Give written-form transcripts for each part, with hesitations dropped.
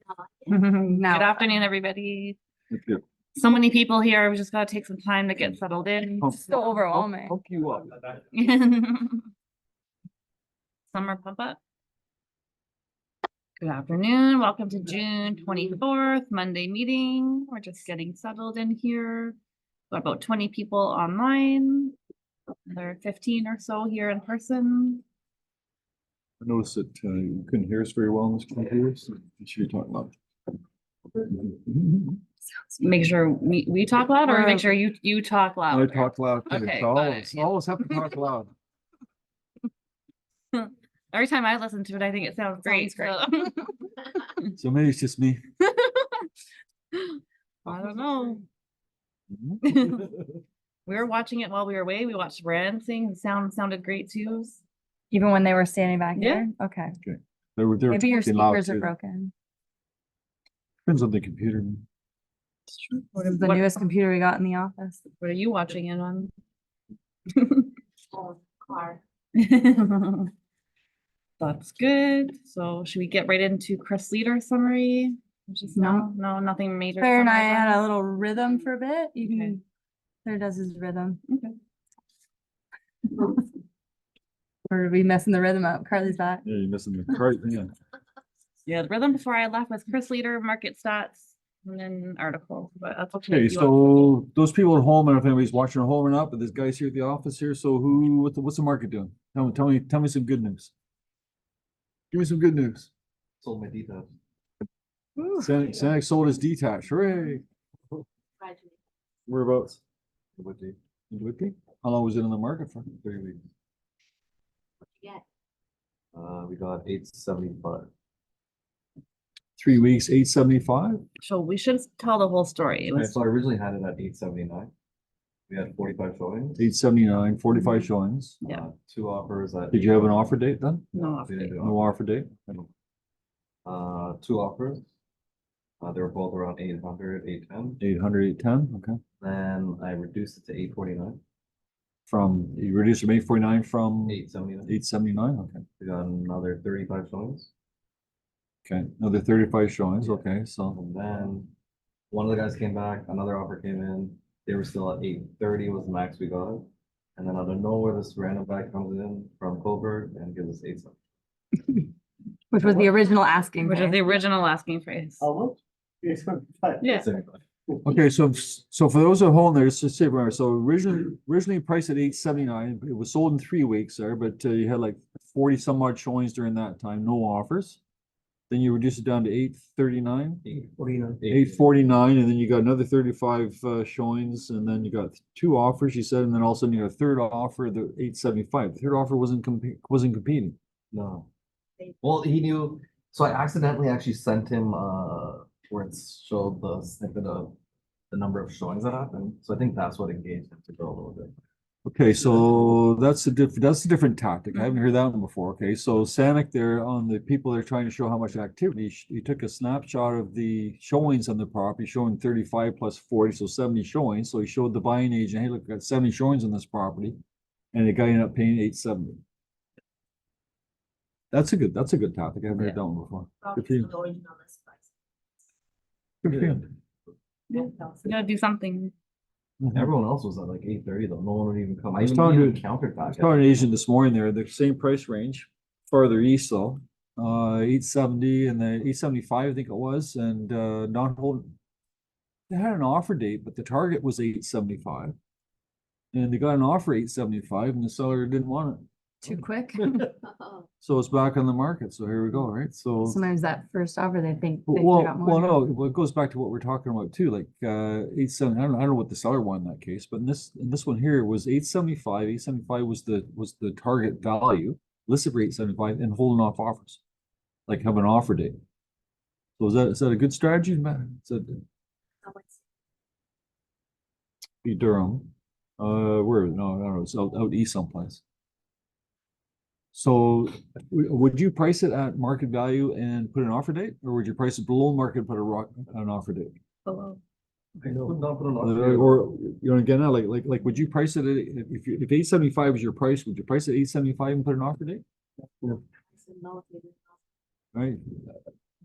Good Now, afternoon, everybody. Good. So many people here. We just gotta take some time to get settled in. so overwhelming. Hook you up. Summer pump up. Good afternoon. Welcome to June 24th, Monday meeting. We're just getting settled in here. Got about 20 people online. There are 15 or so here in person. I noticed that you couldn't hear us very well on this computer, so make sure you talk loud. Make sure we talk loud, or make sure you talk loud. I talk loud. Too. Okay, So got it, yeah. always have to talk loud. Every time I listen to it, I think it sounds great. So. So maybe it's just me. I don't know. We were watching it while we were away. We watched Rand sing. The sounded great too. Even when they were standing back Yeah. there? Okay. They were Maybe your talking loud, speakers are too. broken. Depends on the computer. What is the What- newest computer we got in the office? What are you watching it on? Car. That's good. So should we get right into Chris Leader summary? Just no, nothing major. Claire and I summarize had on? a little rhythm for a bit. You Okay. can, Claire does his rhythm. Okay. Or are we messing the rhythm up? Carly's back. Yeah, you're missing the card. Yeah. Yeah, the rhythm before I left was Chris Leader, market stats, and then article, but that's okay. Okay, if you want- so those people at home, I don't know if anybody's watching at home or not, but there's guys here at the office here. So what's the market doing? Tell me some good news. Give me some good news. Sold my detached. Sanic sold his detached. Hooray. Whereabouts? Whitby. In Whitby? How long was it in the market for? 3 weeks. We got 875. 3 weeks, 875. So we should tell the whole story. It Okay, was so I originally had it at 879. We had 45 showings. 879, 45 showings. Yeah. 2 offers at. Did you have an offer date then? no. We didn't do No offer date? 2 offers. They were both around 800, 810. 800, 810, okay. Then I reduced it to 849. You reduced your 849 from 879. 879, okay. We got another 35 showings. Okay, another 35 showings, okay, so. And then one of the guys came back, another offer came in. They were still at 830 was the max we got. And then out of nowhere, this random guy comes in from Coburg and gives us 870. Which was the original asking. Which is price. the original asking price. Yeah. Okay, so for those at home, there's just say, remember, so originally priced at 879, it was sold in 3 weeks there, but you had like 40 some odd showings during that time, no offers. Then you reduce it down to 839, 849, and then you got another 35 showings, and then you got 2 offers, you said, and then all of a sudden you got a third offer, the 875. The third offer wasn't competing. No. Well, he knew. So I accidentally actually sent him where it showed the snippet of the number of showings that happened. So I think that's what engaged him to go a little bit. Okay, so that's a different tactic. I haven't heard that one before. Okay, so Sanic there on the people that are trying to show how much activity, he took a snapshot of the showings on the property, showing 35 plus 40, so 70 showings. So he showed the buying agent, hey, look, I got 70 showings on this property, and the guy ended up paying 870. That's a good tactic. I haven't heard that one before. Good for you. Good for you. You gotta do something. Everyone else was at like 830 though. No one would even come. I was even talking to- countered I was back. talking to an agent this morning there, the same price range, farther east though. 870 and then 875, I think it was, and not holding. They had an offer date, but the target was 875. And they got an offer 875 and the seller didn't want it. Too quick. So it's back on the market. So here we go, right? So Sometimes that first offer, they think. they well, got more. no, it goes back to what we're talking about too, like 870. I don't know what the seller won in that case, but in this one here was 875. 875 was the target value, listed for 875 and holding off offers, like have an offer date. So is that a good strategy, man? Is that be Durham? Where? No, it's out east someplace. So would you price it at market value and put an offer date, or would you price it below market, put an offer date? Below. Or you know, again, like would you price it at, if 875 is your price, would you price it at 875 and put an offer date? Right.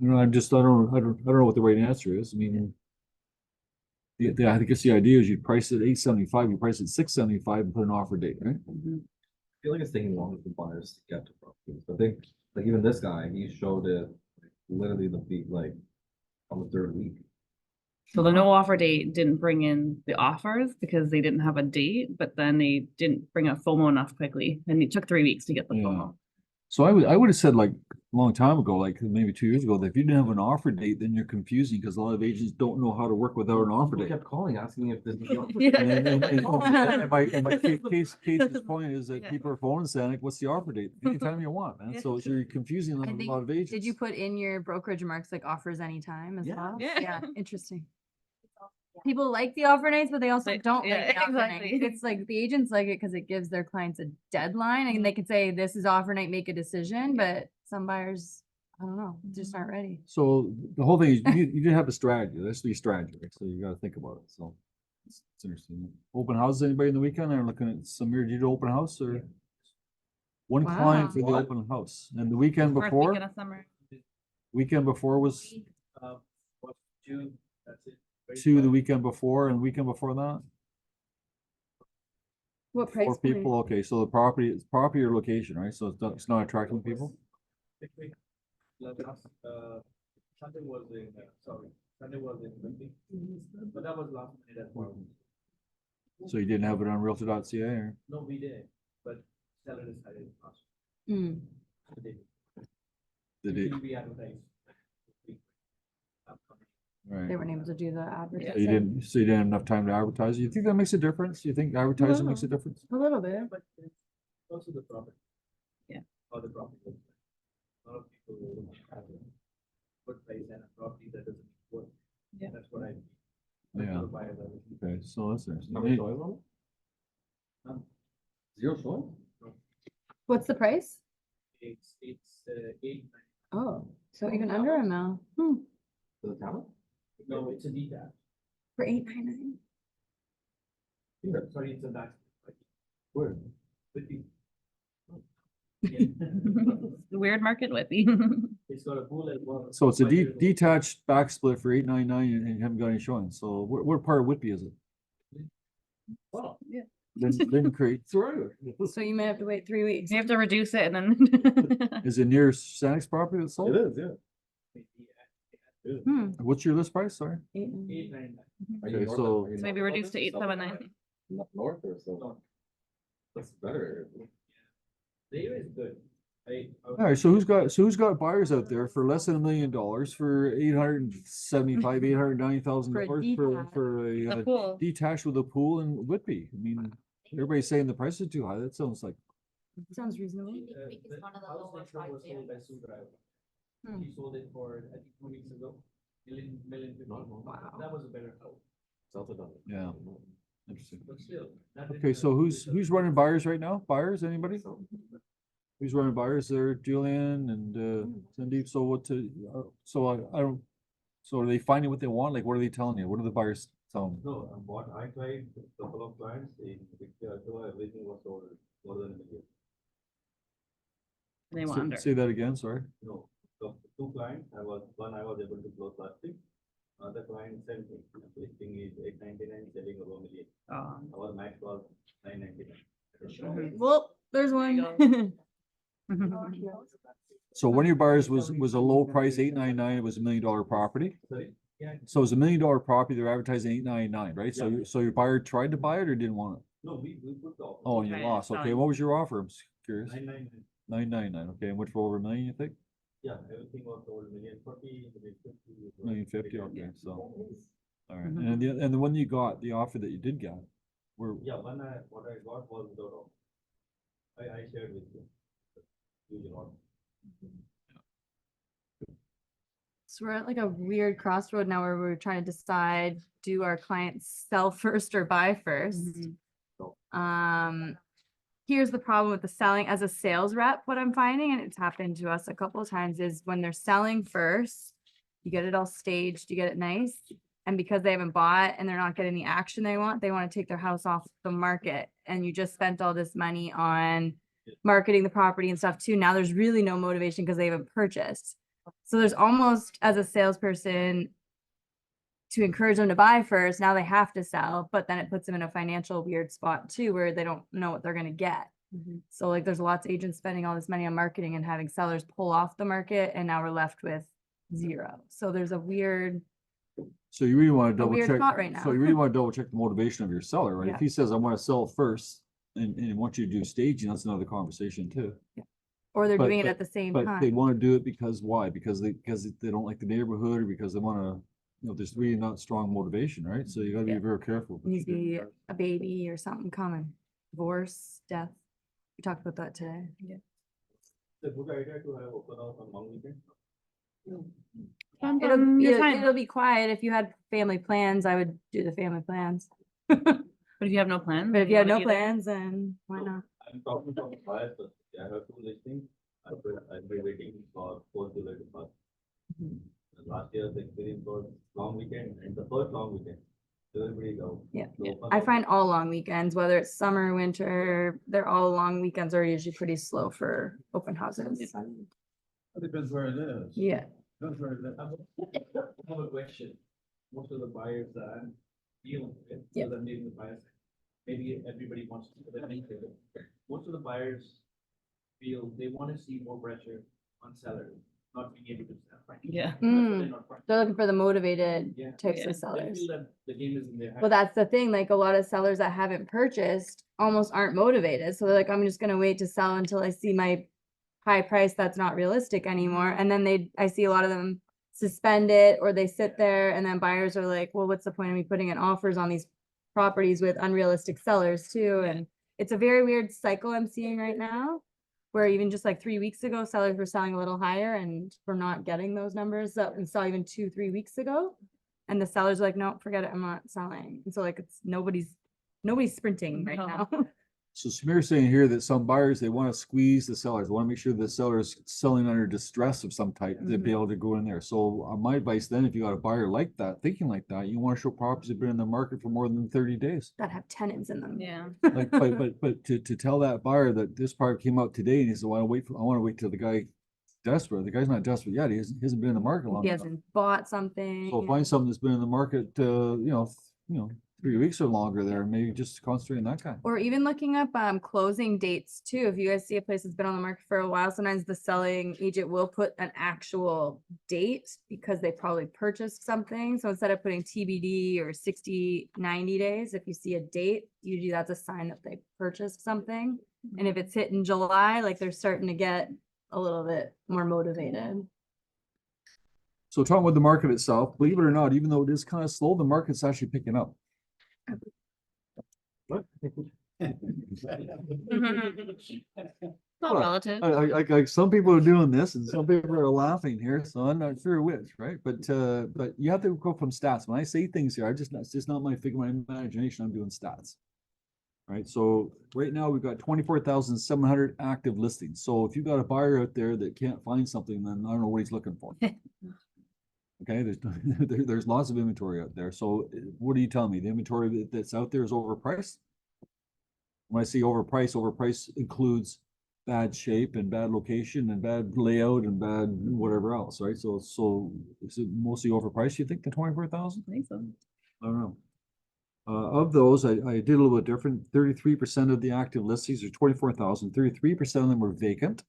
You know, I don't know what the right answer is. I mean, I guess the idea is you price it 875, you price it 675 and put an offer date, right? I feel like it's taking longer for buyers to get to properties. I think, like even this guy, he showed it like, literally the beat like on the third week. So the no offer date didn't bring in the offers because they didn't have a date, but then they didn't bring up FOMO enough quickly. And it took 3 weeks to get the Yeah. FOMO. So I would have said like a long time ago, like maybe 2 years ago, that if you didn't have an offer date, then you're confusing because a lot of agents don't know how to work without an offer People date. kept calling, asking if this is the offer. Yeah. And my case's point is that Yeah. people are phoning saying, like, what's the offer date? Anytime you want, man. Yeah. So you're confusing I a think- lot of agents. Did you put in your brokerage marks like offers anytime as Yeah. well? Yeah. Yeah, interesting. People like the offer nights, but they also They- don't yeah, like the offer exactly. nights. It's like the agents like it because it gives their clients a deadline and they can say, this is offer night, make a decision, but some buyers, I don't know, just aren't ready. So the whole thing is you didn't have a strategy. That's the strategy, right? So you gotta think about it. So it's interesting. Open houses, anybody in the weekend? I'm looking at Samir, did you do open house or? One client for the Wow. open house and the weekend First before, weekend of summer. weekend before was June, that's it. two the weekend before and weekend before that. What price Four point? people, okay, so the property or location, right? So it's not attracting people? Sunday was in, sorry, Sunday was in Whitby, but that was last minute as well. So you didn't have it on realtor.ca or? No, we did, but seller decided not Mm. to. They Did it, will be advertised. Upcoming. right. They weren't able to do the advertising. So you didn't have enough time to advertise. You think that makes a difference? You think advertising makes a difference? A little bit. But also the property. Yeah. How the property looks like. A lot of people will have a good price and a property that doesn't work. Yeah. That's what I. Yeah. The buyers are looking. Okay, so that's interesting. How many showings on it? Um, Zero showing? What's the price? It's 8. Oh, so even under a mil. Hmm. For the town? No, it's a detached. For 899. Sorry, it's a back. Where? With you. Weird market Whitby. It's got a pool as well. So it's a 5 years old. detached back split for 899 and you haven't got any showings. So what part of Whitby is it? Wow. Then create. So you might have to wait 3 weeks. You have to reduce it and then. Is it near Sanix property that's sold? It is, yeah. Hmm. What's your list price? Sorry. 899. Are you Okay, north so- of- are you So maybe north of reduce to it? South of 879. it? North or south? North. That's better. The area is good. All right, so who's got buyers out there for less than $1 million for $875,000-$890,000 for The a pool. detached with a pool in Whitby? I mean, everybody's saying the price is too high. That sounds like, Sounds reasonable. The house next door was sold by Sue Driver. Hmm. He sold it for, I think, 2 weeks ago. Million 50. Wow. That was a better house, South of it. yeah, interesting. but still. that didn't Okay, have- so who's running buyers right now? Buyers, anybody? Who's running buyers there? Julian and Sandeep. So I don't, so are they finding what they want? Like, what are they telling you? What are the buyers telling you? No, what I tried, a couple of clients in Victoria, everything was sold more than a million. They want under. Say that again, sorry. No, so two clients, I was able to close last week. Other client, same thing, listing is 899, selling over a million. Our max was 999. Well, there's one. So one of your buyers was a low price, 899, it was $1 million property. Sorry, So it was $1 million property, they're advertising 899, right? So, Yeah. so your buyer tried to buy it or didn't want it? no, we put the offer. Oh, and you Right, lost. Okay, selling. what was your offer? I'm just curious. 999, 999, okay, and which for over $1 million, you think? yeah, everything was sold, million 40, million 50. $1.50 million, okay, so, all right. Mhm. And the one you got, the offer that you did get, where, Yeah, what I got was without offer. I shared with you. Huge amount. So we're at like a weird crossroad now where we're trying to decide, do our clients sell first or buy first? Here's the problem with the selling as a sales rep, what I'm finding, and it's happened to us a couple of times, is when they're selling first, you get it all staged, you get it nice. And because they haven't bought and they're not getting the action they want to take their house off the market. And you just spent all this money on marketing the property and stuff too. Now there's really no motivation because they haven't purchased. So there's almost, as a salesperson, to encourage them to buy first, now they have to sell, but then it puts them in a financial weird spot too, where they don't know what they're gonna get. So like there's lots of agents spending all this money on marketing and having sellers pull off the market, and now we're left with zero. So there's a weird, So you really want to double weird check, thought right so now. you really want to double check the motivation of your seller, right? Yeah. If he says, I want to sell first and want you to do staging, that's another conversation too. or they're But- doing it but- at the same But they time. want to do it because why? Because they don't like the neighborhood, or because they want to, there's really not strong motivation, right? So you gotta be Yeah. very careful. what Needs to you do. be a baby or something common, divorce, death. We talked about that today. It's a good idea to have open house on long weekend. Your time. It'll be quiet. If you had family plans, I would do the family plans. But if you have no plans. But if and you have wanna no be there- plans, then why So, not? I'm talking from buyers, but I have two listings. I'll be waiting for 4th July to pass. Mhm. Last year, the experience was long weekend and the first long weekend. Everybody go. Yeah. to open I house. find all long weekends, whether it's summer, winter, they're all long weekends are usually pretty slow for open houses. Depends where it is. Yeah. Depends where it is. I have a question. Most of the buyers that I'm dealing with, Yeah. because I'm dealing with buyers, maybe everybody wants to, but I think that most of the buyers feel they want to see more pressure on sellers, not being able to sell. Yeah. That's what they're not trying. They're looking for the motivated Yeah. types Yeah. of They sellers. feel that the game is in their hands. Well, that's the thing, like a lot of sellers that haven't purchased almost aren't motivated. So they're like, I'm just gonna wait to sell until I see my high price that's not realistic anymore. And then I see a lot of them suspend it, or they sit there, and then buyers are like, well, what's the point of me putting in offers on these properties with unrealistic sellers too? And it's a very weird cycle I'm seeing right now, where even just like 3 weeks ago, sellers were selling a little higher and we're not getting those numbers that we saw even 2-3 weeks ago. And the sellers are like, no, forget it, I'm not selling. And so like it's nobody's sprinting right No. now. So Samir's saying here that some buyers, they want to squeeze the sellers, want to make sure the seller's selling under distress of some type to be able to go in there. So my advice then, if you got a buyer like that, thinking like that, you want to show properties that have been in the market for more than 30 days. That have tenants in them. Yeah. Like, but to tell that buyer that this part came out today and he said, well, I want to wait till the guy desperate. The guy's not desperate yet. He hasn't been in the market long He enough. hasn't bought something. So find something that's been in the market, 3 weeks or longer there, maybe just concentrate on that guy. Or even looking up closing dates too. If you guys see a place that's been on the market for a while, sometimes the selling agent will put an actual date because they probably purchased something. So instead of putting TBD or 60, 90 days, if you see a date, usually that's a sign that they purchased something. And if it's hit in July, like they're starting to get a little bit more motivated. So talking about the market itself, believe it or not, even though it is kind of slow, the market's actually picking up. What? All relative. Like some people are doing this and some people are laughing here, so I'm not sure which, right? But you have to go from stats. When I say things here, it's just not my figure, my imagination. I'm doing stats. Right, so right now we've got 24,700 active listings. So if you've got a buyer out there that can't find something, then I don't know what he's looking for. Okay, there's lots of inventory out there. So what are you telling me? The inventory that's out there is overpriced? When I say overpriced includes bad shape and bad location and bad layout and bad whatever else, right? So is it mostly overpriced, you think, the 24,000? I think so. I don't know. Of those, I did a little bit different. 33% of the active listings are 24,000. 33% of them were vacant.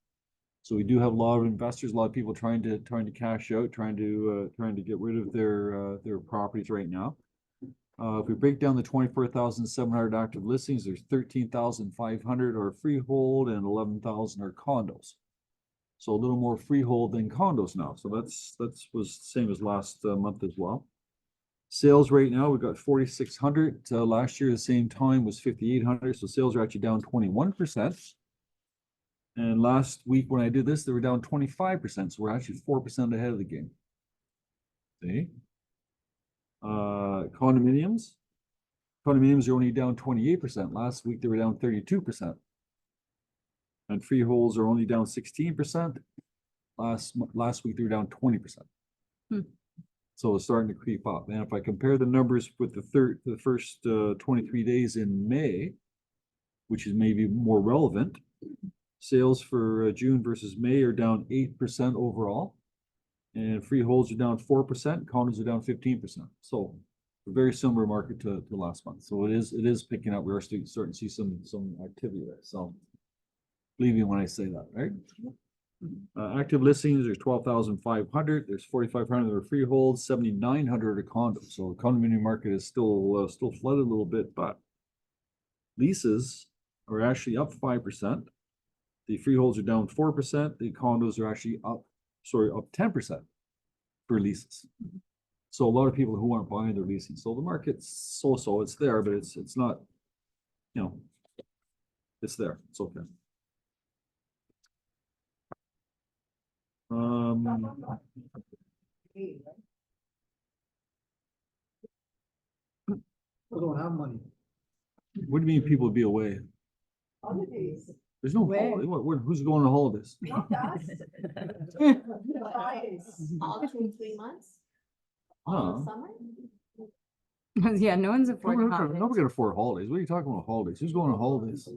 So we do have a lot of investors, a lot of people trying to cash out, trying to get rid of their properties right now. If we break down the 24,700 active listings, there's 13,500 are freehold and 11,000 are condos. So a little more freehold than condos now. So that's was the same as last month as well. Sales right now, we've got 4,600. Last year, the same time was 5,800. So sales are actually down 21%. And last week when I did this, they were down 25%. So we're actually 4% ahead of the game. See? Condominiums are only down 28%. Last week, they were down 32%. And freeholds are only down 16%. Last week, they were down 20%. So it's starting to creep up. And if I compare the numbers with the first 23 days in May, which is maybe more relevant, sales for June versus May are down 8% overall. And freeholds are down 4%, condos are down 15%. So a very similar market to last month. So it is picking up. We are starting to see some activity there. So believe me when I say that, right? Active listings, there's 12,500. There's 4,500 that are freeholds, 7,900 are condos. So the condominium market is still flooded a little bit, but leases are actually up 5%. The freeholds are down 4%. The condos are actually up 10% for leases. So a lot of people who aren't buying their leasing. So the market's so it's there, but it's not, it's there. It's okay. We don't have money. What do you mean people would be away? Holidays, There's no Where? holiday. Who's going on holidays? not us. Holidays, all 2-3 months. All Huh. summer. Yeah, no one's affording Nobody holidays. can afford holidays. What are you talking about holidays? Who's going on holidays?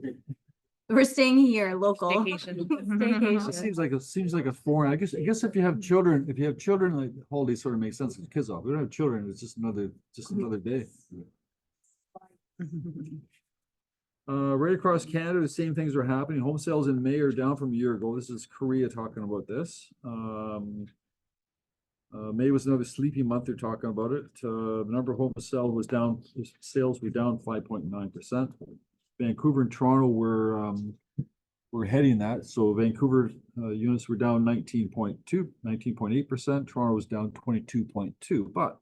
We're staying here, local. Staycation. It Staycation. seems like a foreign. I guess if you have children, like holidays sort of make sense. With kids off. We don't have children. It's just another day. Right across Canada, the same things are happening. Home sales in May are down from a year ago. This is Korea talking about this. May was another sleepy month. They're talking about it. The number of home sales was down. Sales were down 5.9%. Vancouver and Toronto were heading that. So Vancouver units were down 19.8%. Toronto was down 22.2%. But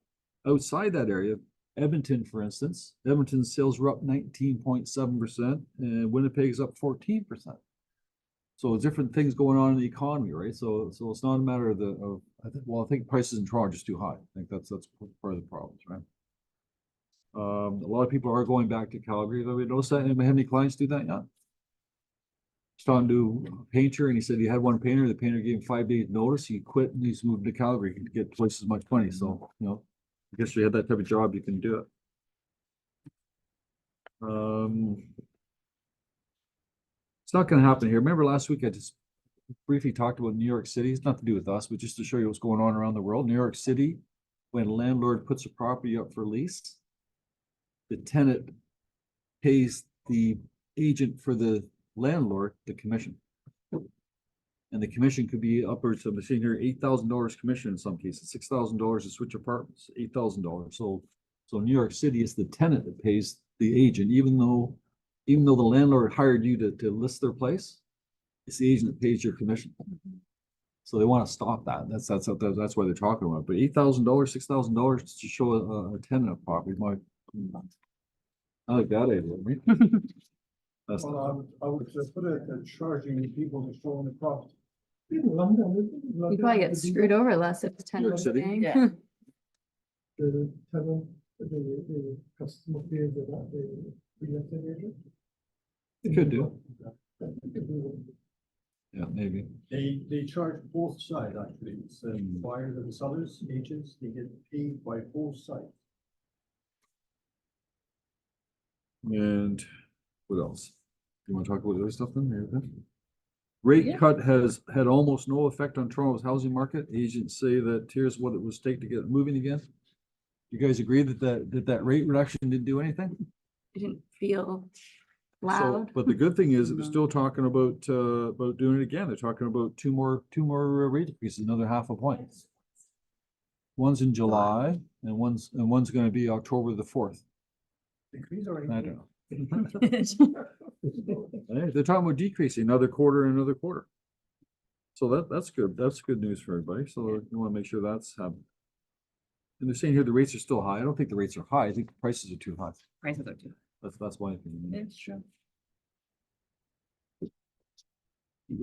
outside that area, Edmonton, for instance, Edmonton's sales were up 19.7%, and Winnipeg's up 14%. So different things going on in the economy, right? So it's not a matter of I think prices in Toronto are just too high. I think that's part of the problems, right? A lot of people are going back to Calgary. Have you noticed that? Anybody have any clients do that yet? Just talking to a painter, and he said he had one painter. The painter gave him 5 days notice. He quit and he's moved to Calgary to get twice as much money. So I guess if you had that type of job, you can do it. It's not going to happen here. Remember last week I just briefly talked about New York City. It's nothing to do with us, but just to show you what's going on around the world. New York City, when a landlord puts a property up for lease, the tenant pays the agent for the landlord the commission. And the commission could be upwards of, I'm seeing here, $8,000 commission in some cases, $6,000 to switch apartments, $8,000. So New York City is the tenant that pays the agent, even though the landlord hired you to list their place, it's the agent that pays your commission. So they want to stop that. That's why they're talking about it. But $8,000, $6,000 to show a tenant a property, I like that idea, right? That's Well, I would put it at charging people to show the property. You probably get screwed over less if the tenant was City. paying. Yeah. The tenant, the customer pays the real estate agent. It could do. Yeah, maybe. They charge both sides, actually. It's buyers and sellers, agents, they get paid by both sides. And what else? You want to talk about the other stuff then? Rate cut has had almost no effect on Toronto's housing market. Agents say that here's what it was take to get it moving again. You guys agree that rate reduction didn't do anything? It didn't feel So, loud. but the good thing is, they're still talking about doing it again. They're talking about two more rate increases, another 0.5 point. One's in July, and one's going to be October the 4th. Increase or I don't know. Hey, they're talking about decreasing another quarter and another quarter. So that's good. That's good news for everybody. So you want to make sure that's happening. And they're saying here the rates are still high. I don't think the rates are high. I think the prices are too high. Prices are too. That's my opinion. It's true. Go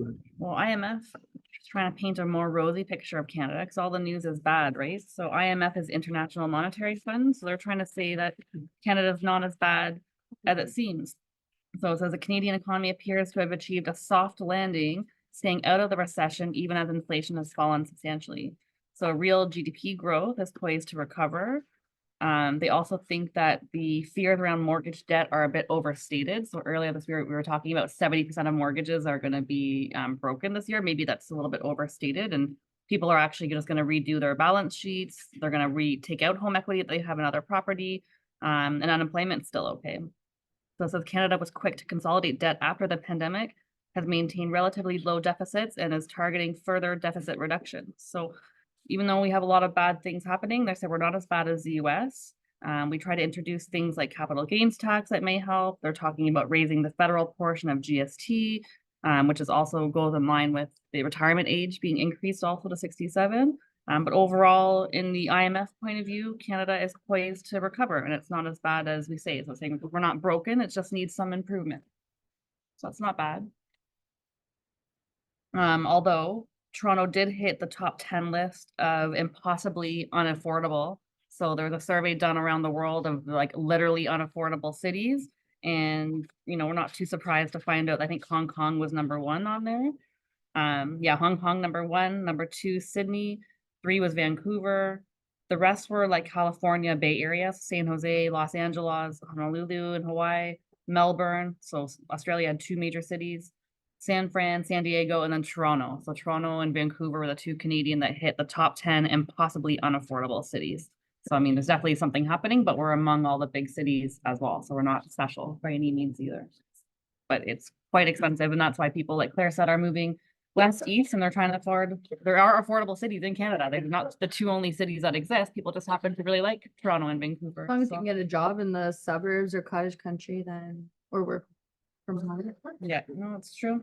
ahead. Well, IMF is trying to paint a more rosy picture of Canada because all the news is bad, right? So IMF is International Monetary Fund. So they're trying to say that Canada is not as bad as it seems. So it says the Canadian economy appears to have achieved a soft landing, staying out of the recession, even as inflation has fallen substantially. So real GDP growth is poised to recover. They also think that the fears around mortgage debt are a bit overstated. So earlier this year, we were talking about 70% of mortgages are going to be broken this year. Maybe that's a little bit overstated. And people are actually just gonna redo their balance sheets. They're gonna take out home equity if they have another property, and unemployment's still okay. So it says Canada was quick to consolidate debt after the pandemic, has maintained relatively low deficits and is targeting further deficit reduction. So even though we have a lot of bad things happening, they said we're not as bad as the US. We try to introduce things like capital gains tax that may help. They're talking about raising the federal portion of GST, which is also goes in line with the retirement age being increased also to 67. But overall, in the IMF point of view, Canada is poised to recover, and it's not as bad as we say. So saying we're not broken, it just needs some improvement. So it's not bad. Although Toronto did hit the top 10 list of impossibly unaffordable. So there was a survey done around the world of like literally unaffordable cities. And, you know, we're not too surprised to find out, I think Hong Kong was #1 on there. Yeah, Hong Kong #1, #2, Sydney, 3 was Vancouver. The rest were like California, Bay Area, San Jose, Los Angeles, Honolulu, and Hawaii, Melbourne. So Australia had 2 major cities, San Fran, San Diego, and then Toronto. So Toronto and Vancouver were the 2 Canadian that hit the top 10 impossibly unaffordable cities. So I mean, there's definitely something happening, but we're among all the big cities as well. So we're not special by any means either. But it's quite expensive, and that's why people, like Claire said, are moving west, east, and they're trying to afford. There are affordable cities in Canada. They're not the 2 only cities that exist. People just happen to really like Toronto and Vancouver. As long as you so- can get a job in the suburbs or cottage country, then, or work from home. Yeah, no, it's true.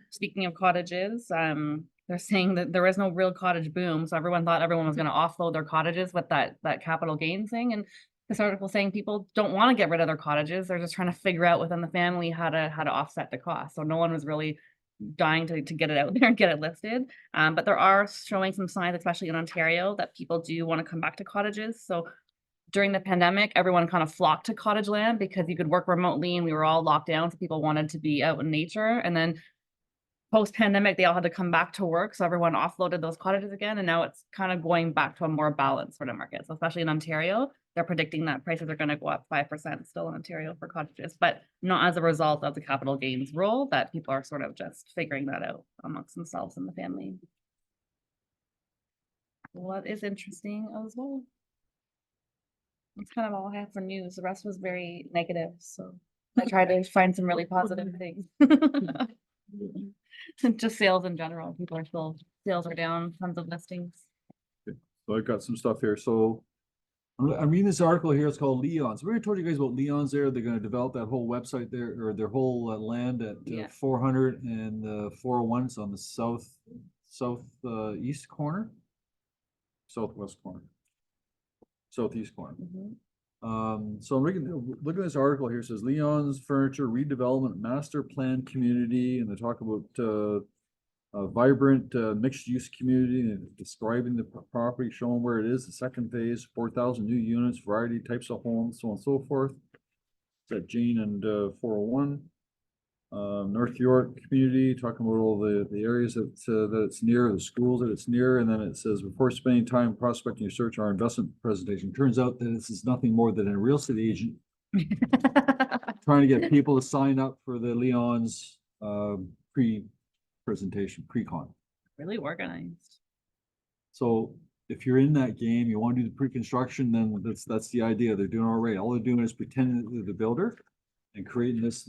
Speaking of cottages, they're saying that there is no real cottage boom, so everyone thought everyone was gonna offload their cottages with that capital gain thing, and this article saying people don't want to get rid of their cottages, they're just trying to figure out within the family how to offset the cost. So no one was really dying to get it out there and get it listed. But there are showing some signs, especially in Ontario, that people do want to come back to cottages. So during the pandemic, everyone kind of flocked to cottage land because you could work remotely and we were all locked down. So people wanted to be out in nature. And then post-pandemic, they all had to come back to work. So everyone offloaded those cottages again. And now it's kind of going back to a more balanced sort of market. So especially in Ontario, they're predicting that prices are going to go up 5% still in Ontario for cottages, but not as a result of the capital gains rule, that people are sort of just figuring that out amongst themselves and the family. What is interesting as well. That's kind of all I have for news. The rest was very negative, so I tried to find some really positive things. Just sales in general. People are still, sales are down, tons of listings. So I've got some stuff here. So I'm reading this article here. It's called Leon's. We already told you guys about Leon's there. They're going to develop that whole website there, or their whole land at Yeah. 400 and 401. It's on the southeast corner, southwest corner, southeast corner. So I'm looking at this article here. It says Leon's Furniture Redevelopment Master Plan Community, and they talk about a vibrant mixed-use community and describing the property, showing where it is, the second phase, 4,000 new units, variety types of homes, so on and so forth. It's at Jane and 401. North York community, talking about all the areas that it's near, the schools that it's near, and then it says, before spending time prospecting your search, our investment presentation. Turns out that this is nothing more than a real estate agent trying to get people to sign up for the Leon's pre-con. Really organized. So if you're in that game, you want to do the pre-construction, then that's the idea. They're doing all right. All they're doing is pretending that they're the builder and creating this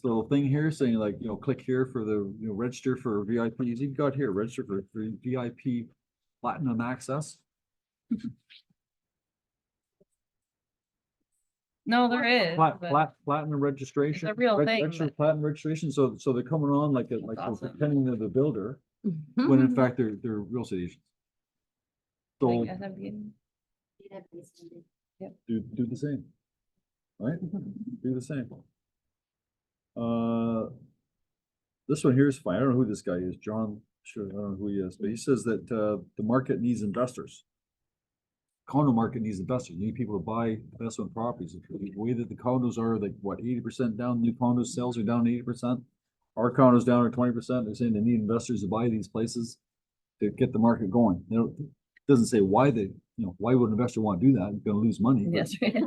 little thing here saying, like, you know, click here for the, you know, register for VIPs. You've got here, register for VIP platinum access. No, there is. but Platinum registration. It's a real thing, Extra but- platinum registration. So they're coming on like they're awesome. pretending they're the builder, when in fact they're real estate agents. So like SMB. do the same. Right? Do the same. This one here is fine. I don't know who this guy is. John, sure, I don't know who he is, but he says that the market needs investors. Condo market needs investors. You need people to buy investment properties. The way that the condos are, like, what, 80% down, new condo sales are down 80%. Our condos down are 20%. They're saying they need investors to buy these places to get the market going. You know, it doesn't say why they, you know, why would an investor want to do that? You're going to lose money. But, Yes, right.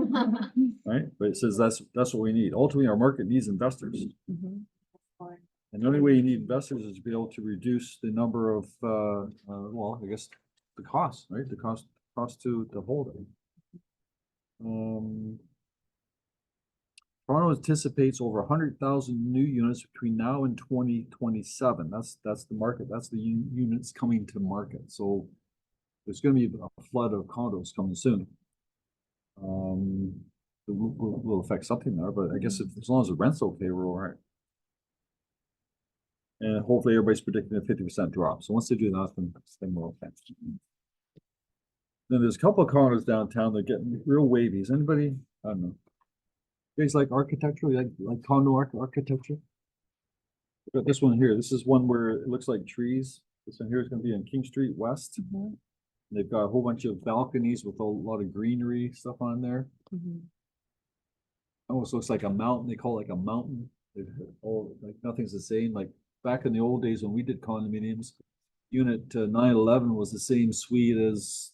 right? But it says that's what we need. Ultimately, our market needs investors. Mhm. And the only way you need investors is to be able to reduce the number of, well, I guess, the cost, right? The cost to hold it. Toronto anticipates over 100,000 new units between now and 2027. That's the market. That's the units coming to market. So there's going to be a flood of condos coming soon. It will affect something there, but I guess as long as the rent's okay, we're all right. And hopefully everybody's predicting a 50% drop. So once they do that, then we're okay. Then there's a couple of condos downtown that are getting real wavy. Is anybody, I don't know. You guys like architecture, like condo architecture? Got this one here. This is one where it looks like trees. This one here is going to be on King Street West. They've got a whole bunch of balconies with a lot of greenery stuff on there. Almost looks like a mountain. They call it like a mountain. All like nothing's the same. Like back in the old days when we did condominiums, unit 911 was the same suite as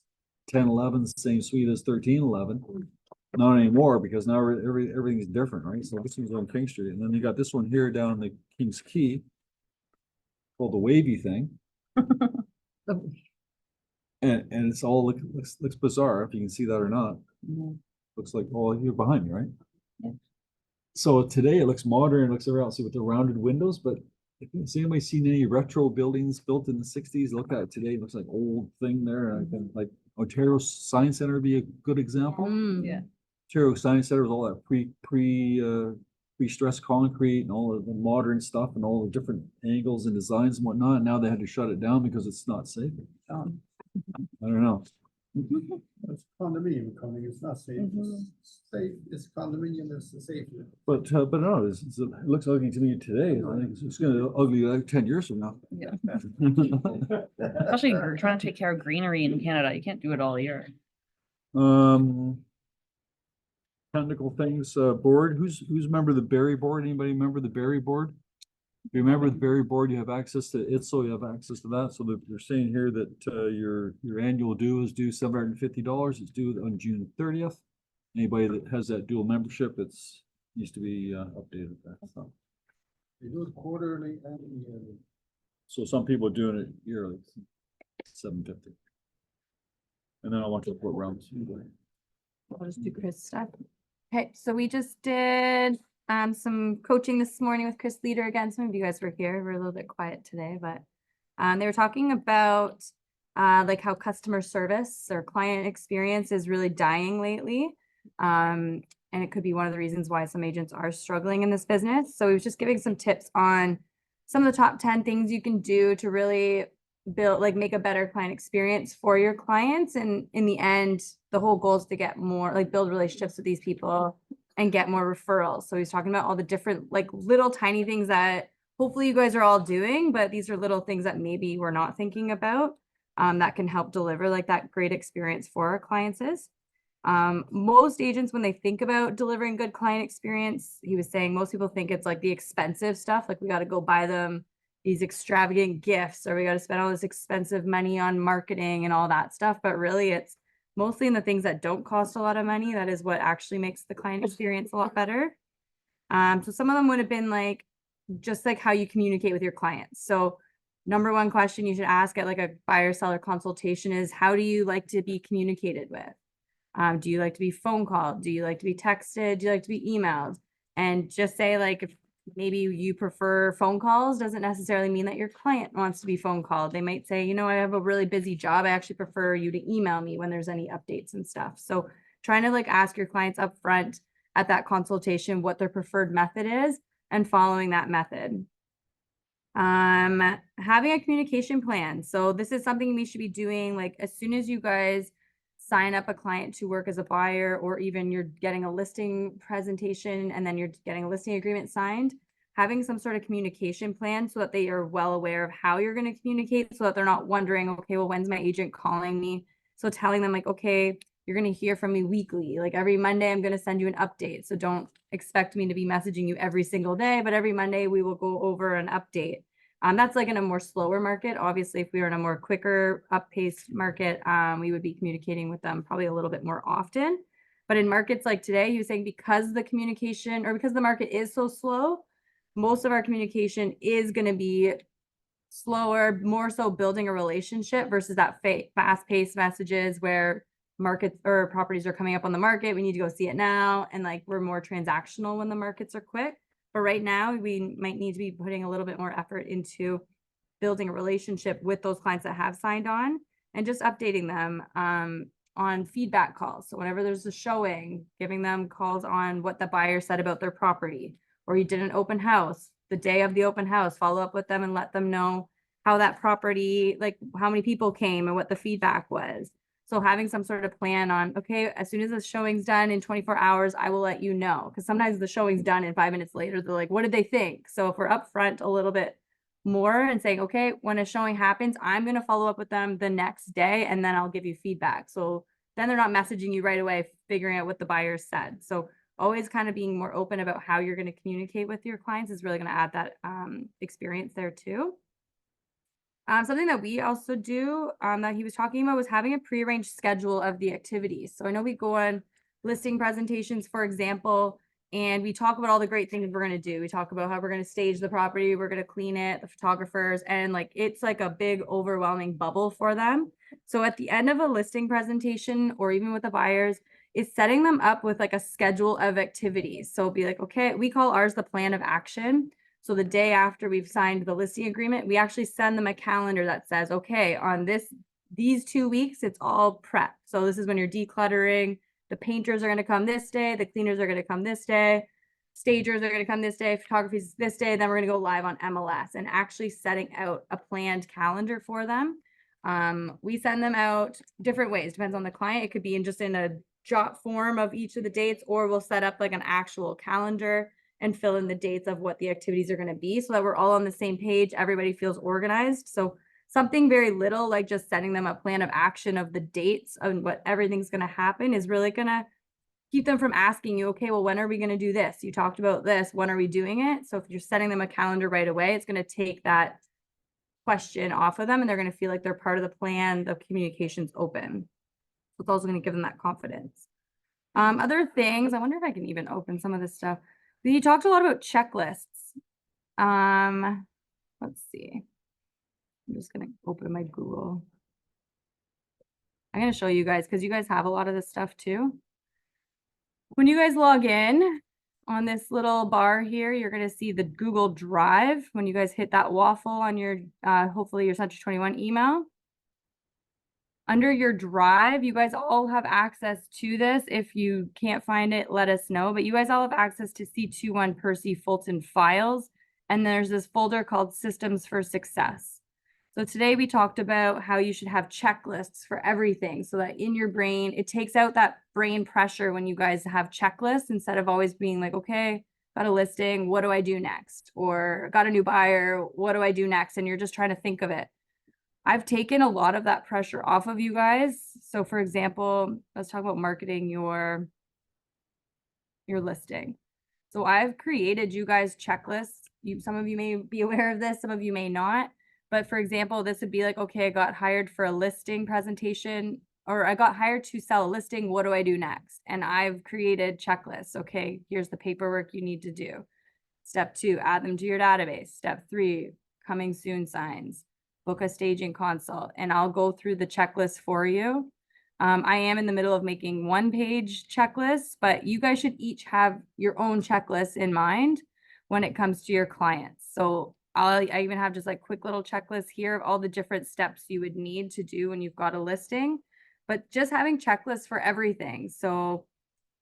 1011, same suite as 1311. Not anymore, because now everything's different, right? So this one's on King Street, and then you got this one here down in the King's Quay, called the wavy thing. And it's all looks bizarre, if you can see that or not. Looks like, oh, you're behind me, right? Yeah. So today it looks modern, it looks around, see with the rounded windows, but has anybody seen any retro buildings built in the 60s? Look at it today, it looks like old thing there. Like Ontario Science Center would be a good example. Yeah. Ontario Science Center with all that pre-stressed concrete and all of the modern stuff and all the different angles and designs and whatnot. And now they had to shut it down because it's not safe. I don't know. It's condominium coming, it's not safe. It's safe, it's condominium, it's safe. But no, it looks ugly to me today. I think it's gonna look ugly like 10 years from now. Yeah. Especially we're trying to take care of greenery in Canada. You can't do it all year. Technical things, board, who's a member of the Berry board? Anybody remember the Berry board? If you remember the Berry board, you have access to ITSO, you have access to that. So they're saying here that your annual due is due $750. It's due on June 30th. Anybody that has that dual membership, needs to be updated. So. They do it quarterly and yearly. So some people are doing it yearly, $750. And then I want to put rounds. I'll just do Chris stuff. Okay, so we just did some coaching this morning with Chris Leader again. Some of you guys were here. We're a little bit quiet today, but they were talking about like how customer service or client experience is really dying lately. And it could be one of the reasons why some agents are struggling in this business. So he was just giving some tips on some of the top 10 things you can do to really make a better client experience for your clients. And in the end, the whole goal is to get more, build relationships with these people and get more referrals. So he's talking about all the different, little tiny things that hopefully you guys are all doing, but these are little things that maybe we're not thinking about that can help deliver that great experience for our clients is. Most agents, when they think about delivering good client experience, he was saying most people think it's the expensive stuff. We got to go buy them these extravagant gifts, or we got to spend all this expensive money on marketing and all that stuff. But really it's mostly in the things that don't cost a lot of money. That is what actually makes the client experience a lot better. So some of them would have been just how you communicate with your clients. So number one question you should ask at a buyer seller consultation is, how do you like to be communicated with? Do you like to be phone called? Do you like to be texted? Do you like to be emailed? And just say if maybe you prefer phone calls, doesn't necessarily mean that your client wants to be phone called. They might say, I have a really busy job. I actually prefer you to email me when there's any updates and stuff. So trying to ask your clients up front at that consultation what their preferred method is and following that method. Having a communication plan. So this is something we should be doing as soon as you guys sign up a client to work as a buyer, or even you're getting a listing presentation and then you're getting a listing agreement signed, having some sort of communication plan so that they are well aware of how you're going to communicate, so that they're not wondering, okay, well, when's my agent calling me? So telling them okay, you're going to hear from me weekly. Every Monday, I'm going to send you an update. So don't expect me to be messaging you every single day, but every Monday we will go over an update. That's in a more slower market. Obviously, if we were in a more quicker up-paced market, we would be communicating with them probably a little bit more often. But in markets like today, he was saying because the communication or because the market is so slow, most of our communication is going to be slower, more so building a relationship versus that fast-paced messages where markets or properties are coming up on the market. We need to go see it now. And like, we're more transactional when the markets are quick. But right now we might need to be putting a little bit more effort into building a relationship with those clients that have signed on and just updating them on feedback calls. So whenever there's a showing, giving them calls on what the buyer said about their property, or you did an open house, the day of the open house, follow up with them and let them know how that property, like how many people came and what the feedback was. So having some sort of plan on, okay, as soon as the showing's done in 24 hours, I will let you know. Because sometimes the showing's done and 5 minutes later, they're like, what did they think? So if we're upfront a little bit more and saying, okay, when a showing happens, I'm going to follow up with them the next day and then I'll give you feedback. So then they're not messaging you right away, figuring out what the buyer said. So always kind of being more open about how you're going to communicate with your clients is really going to add that experience there too. Something that we also do that he was talking about was having a prearranged schedule of the activities. So I know we go on listing presentations, for example, and we talk about all the great things we're going to do. We talk about how we're going to stage the property, we're going to clean it, the photographers, and like it's like a big overwhelming bubble for them. So at the end of a listing presentation or even with the buyers, it's setting them up with like a schedule of activities. So it'll be like, okay, we call ours the plan of action. So the day after we've signed the listing agreement, we actually send them a calendar that says, okay, on these 2 weeks, it's all prep. So this is when you're decluttering. The painters are going to come this day. The cleaners are going to come this day. Stagers are going to come this day. Photography is this day. Then we're going to go live on MLS and actually setting out a planned calendar for them. We send them out different ways. Depends on the client. It could be in a jot form of each of the dates, or we'll set up like an actual calendar and fill in the dates of what the activities are going to be so that we're all on the same page. Everybody feels organized. So something very little, like just sending them a plan of action of the dates and what everything's going to happen is really going to keep them from asking you, okay, well, when are we going to do this? You talked about this. When are we doing it? So if you're setting them a calendar right away, it's going to take that question off of them and they're going to feel like they're part of the plan. The communication's open. So it's also going to give them that confidence. Other things, I wonder if I can even open some of this stuff. We talked a lot about checklists. Let's see. I'm just going to open my Google. I'm going to show you guys because you guys have a lot of this stuff too. When you guys log in on this little bar here, you're going to see the Google Drive. When you guys hit that waffle on your, hopefully your Century 21 email. Under your Drive, you guys all have access to this. If you can't find it, let us know. But you guys all have access to C21 Percy Fulton files. And there's this folder called Systems for Success. So today we talked about how you should have checklists for everything so that in your brain, it takes out that brain pressure when you guys have checklists instead of always being like, okay, got a listing, what do I do next? Or got a new buyer, what do I do next? And you're just trying to think of it. I've taken a lot of that pressure off of you guys. So for example, let's talk about marketing your listing. So I've created you guys checklists. Some of you may be aware of this, some of you may not. But for example, this would be like, okay, I got hired for a listing presentation, or I got hired to sell a listing. What do I do next? And I've created checklists. Okay, here's the paperwork you need to do. Step 2, add them to your database. Step 3, coming soon signs. Book a staging consult, and I'll go through the checklist for you. I am in the middle of making 1-page checklists, but you guys should each have your own checklists in mind when it comes to your clients. So I even have just like quick little checklists here of all the different steps you would need to do when you've got a listing, but just having checklists for everything. So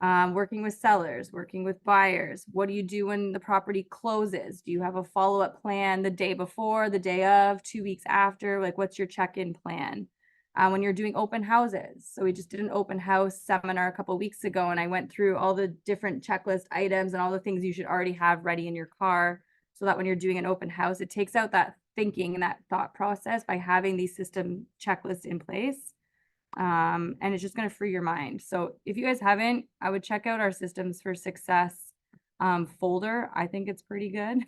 working with sellers, working with buyers. What do you do when the property closes? Do you have a follow-up plan the day before, the day of, 2 weeks after? Like, what's your check-in plan? When you're doing open houses. So we just did an open house seminar a couple of weeks ago, and I went through all the different checklist items and all the things you should already have ready in your car so that when you're doing an open house, it takes out that thinking and that thought process by having these system checklists in place. And it's just going to free your mind. So if you guys haven't, I would check out our Systems for Success folder. I think it's pretty good.